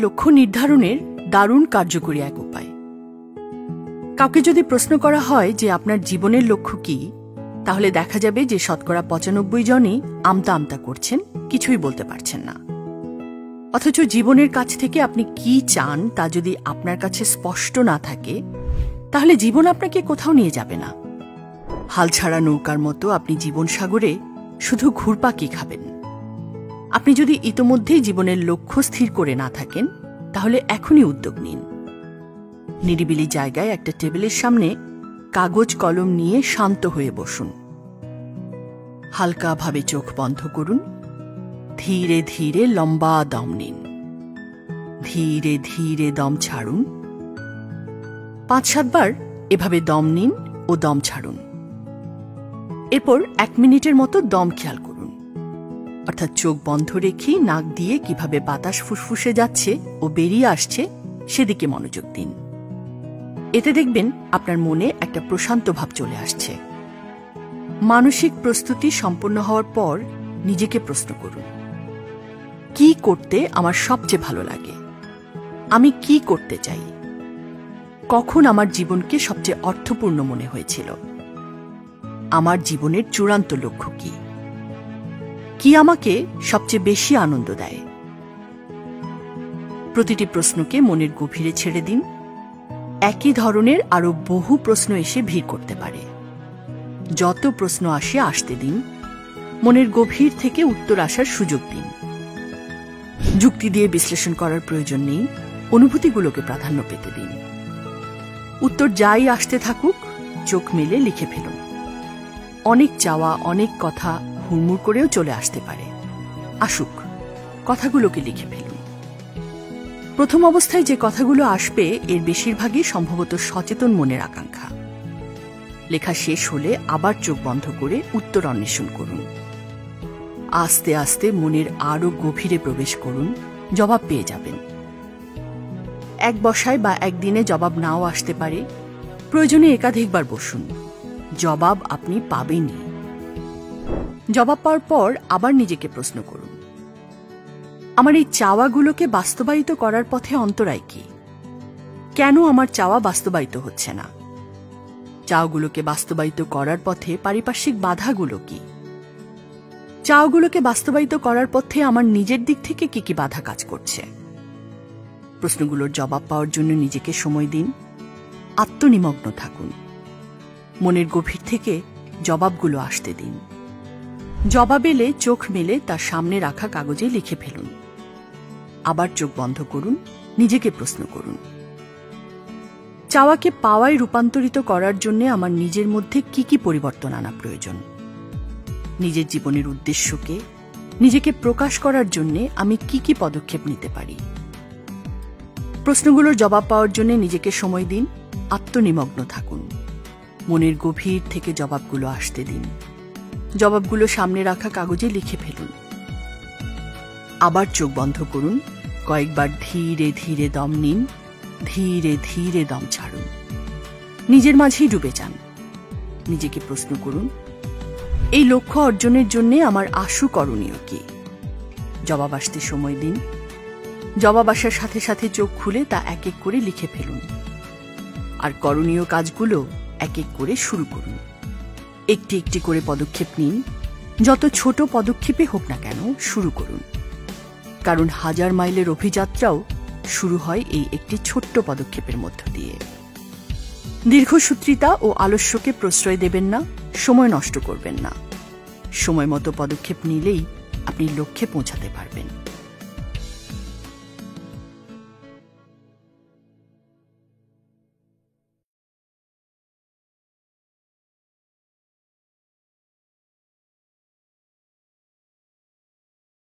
লক্ষ্য নির্ধারণের দারুণ কার্যকরী এক উপায়। কাউকে যদি প্রশ্ন করা হয় যে আপনার জীবনের লক্ষ্য কি, তাহলে দেখা যাবে যে শতকরা ৯৫ জনই আমতা আমতা করছেন, কিছুই বলতে পারছেন না। অথচ জীবনের কাছ থেকে আপনি কি চান তা যদি আপনার কাছে স্পষ্ট না থাকে, তাহলে জীবন আপনাকে কোথাও নিয়ে যাবে না। হাল ছাড়া নৌকার মতো আপনি জীবন সাগরে শুধু ঘুরপাকি খাবেন। আপনি যদি ইতোমধ্যেই জীবনের লক্ষ্য স্থির করে না থাকেন, তাহলে এখনই উদ্যোগ নিন। নিরিবিলি জায়গায় একটা টেবিলের সামনে কাগজ কলম নিয়ে শান্ত হয়ে বসুন। হালকাভাবে চোখ বন্ধ করুন। ধীরে ধীরে লম্বা দম নিন। ধীরে ধীরে দম ছাড়ুন। ৫-৭ বার এভাবে দম নিন ও দম ছাড়ুন। এরপর ১ মিনিটের মতো দম খেয়াল করুন, অর্থাৎ চোখ বন্ধ রেখেই নাক দিয়ে কিভাবে বাতাস ফুসফুসে যাচ্ছে ও বেরিয়ে আসছে সেদিকে মনোযোগ দিন। এতে দেখবেন আপনার মনে একটা প্রশান্ত ভাব চলে আসছে। মানসিক প্রস্তুতি সম্পন্ন হওয়ার পর নিজেকে প্রশ্ন করুন, কি করতে আমার সবচেয়ে ভালো লাগে? আমি কি করতে চাই? কখন আমার জীবনকে সবচেয়ে অর্থপূর্ণ মনে হয়েছিল? আমার জীবনের চূড়ান্ত লক্ষ্য কি? কি আমাকে সবচেয়ে বেশি আনন্দ দেয়? প্রতিটি প্রশ্নকে মনের গভীরে ছেড়ে দিন। একই ধরনের আরো বহু প্রশ্ন এসে ভিড় করতে পারে। যত প্রশ্ন আসতে দিন। মনের গভীর থেকে উত্তর আসার সুযোগ দিন। যুক্তি দিয়ে বিশ্লেষণ করার প্রয়োজন নেই, অনুভূতিগুলোকে প্রাধান্য পেতে দিন। উত্তর যাই আসতে থাকুক, চোখ মেলে লিখে ফেলুন। অনেক চাওয়া, অনেক কথা হুড়মুড় করেও চলে আসতে পারে। আসুক, কথাগুলোকে লিখে ফেলুন। প্রথম অবস্থায় যে কথাগুলো আসবে এর বেশিরভাগই সম্ভবত সচেতন মনের আকাঙ্ক্ষা। লেখা শেষ হলে আবার চোখ বন্ধ করে উত্তর অন্বেষণ করুন। আস্তে আস্তে মনের আরো গভীরে প্রবেশ করুন, জবাব পেয়ে যাবেন। এক বসায় বা একদিনে জবাব নাও আসতে পারে। প্রয়োজনে একাধিকবার বসুন। জবাব আপনি পাবেনই। জবাব পাওয়ার পর আবার নিজেকে প্রশ্ন করুন, আমার এই চাওয়াগুলোকে বাস্তবায়িত করার পথে অন্তরায় কি? কেন আমার চাওয়া বাস্তবায়িত হচ্ছে না? চাওয়াগুলোকে বাস্তবায়িত করার পথে পারিপার্শ্বিক বাধাগুলো কি? চাওয়াগুলোকে বাস্তবায়িত করার পথে আমার নিজের দিক থেকে কি কি বাধা কাজ করছে? প্রশ্নগুলোর জবাব পাওয়ার জন্য নিজেকে সময় দিন। আত্মনিমগ্ন থাকুন। মনের গভীর থেকে জবাবগুলো আসতে দিন। জবাব এলে চোখ মেলে তার সামনে রাখা কাগজে লিখে ফেলুন। আবার চোখ বন্ধ করুন, নিজেকে প্রশ্ন করুন, চাওয়াকে পাওয়ায় রূপান্তরিত করার জন্য আমার নিজের মধ্যে কি কি পরিবর্তন আনা প্রয়োজন? নিজের জীবনের উদ্দেশ্যকে, নিজেকে প্রকাশ করার জন্য আমি কি কি পদক্ষেপ নিতে পারি? প্রশ্নগুলোর জবাব পাওয়ার জন্য নিজেকে সময় দিন। আত্মনিমগ্ন থাকুন। মনের গভীর থেকে জবাবগুলো আসতে দিন। জবাবগুলো সামনে রাখা কাগজে লিখে ফেলুন। আবার চোখ বন্ধ করুন। কয়েকবার ধীরে ধীরে দম নিন। ধীরে ধীরে দম ছাড়ুন। নিজের মাঝেই ডুবে যান। নিজেকে প্রশ্ন করুন, এই লক্ষ্য অর্জনের জন্য আমার আশু করণীয় কি? জবাব আসতে সময় দিন। জবাব আসার সাথে সাথে চোখ খুলে তা এক এক করে লিখে ফেলুন। আর করণীয় কাজগুলো এক এক করে শুরু করুন। একটি একটি করে পদক্ষেপ নিন। যত ছোট পদক্ষেপে হোক না কেন শুরু করুন, কারণ 1000 মাইলের অভিযাত্রাও শুরু হয় এই একটি ছোট্ট পদক্ষেপের মধ্য দিয়ে। দীর্ঘসূত্রিতা ও আলস্যকে প্রশ্রয় দেবেন না, সময় নষ্ট করবেন না। সময় মতো পদক্ষেপ নিলেই আপনি লক্ষ্যে পৌঁছাতে পারবেন।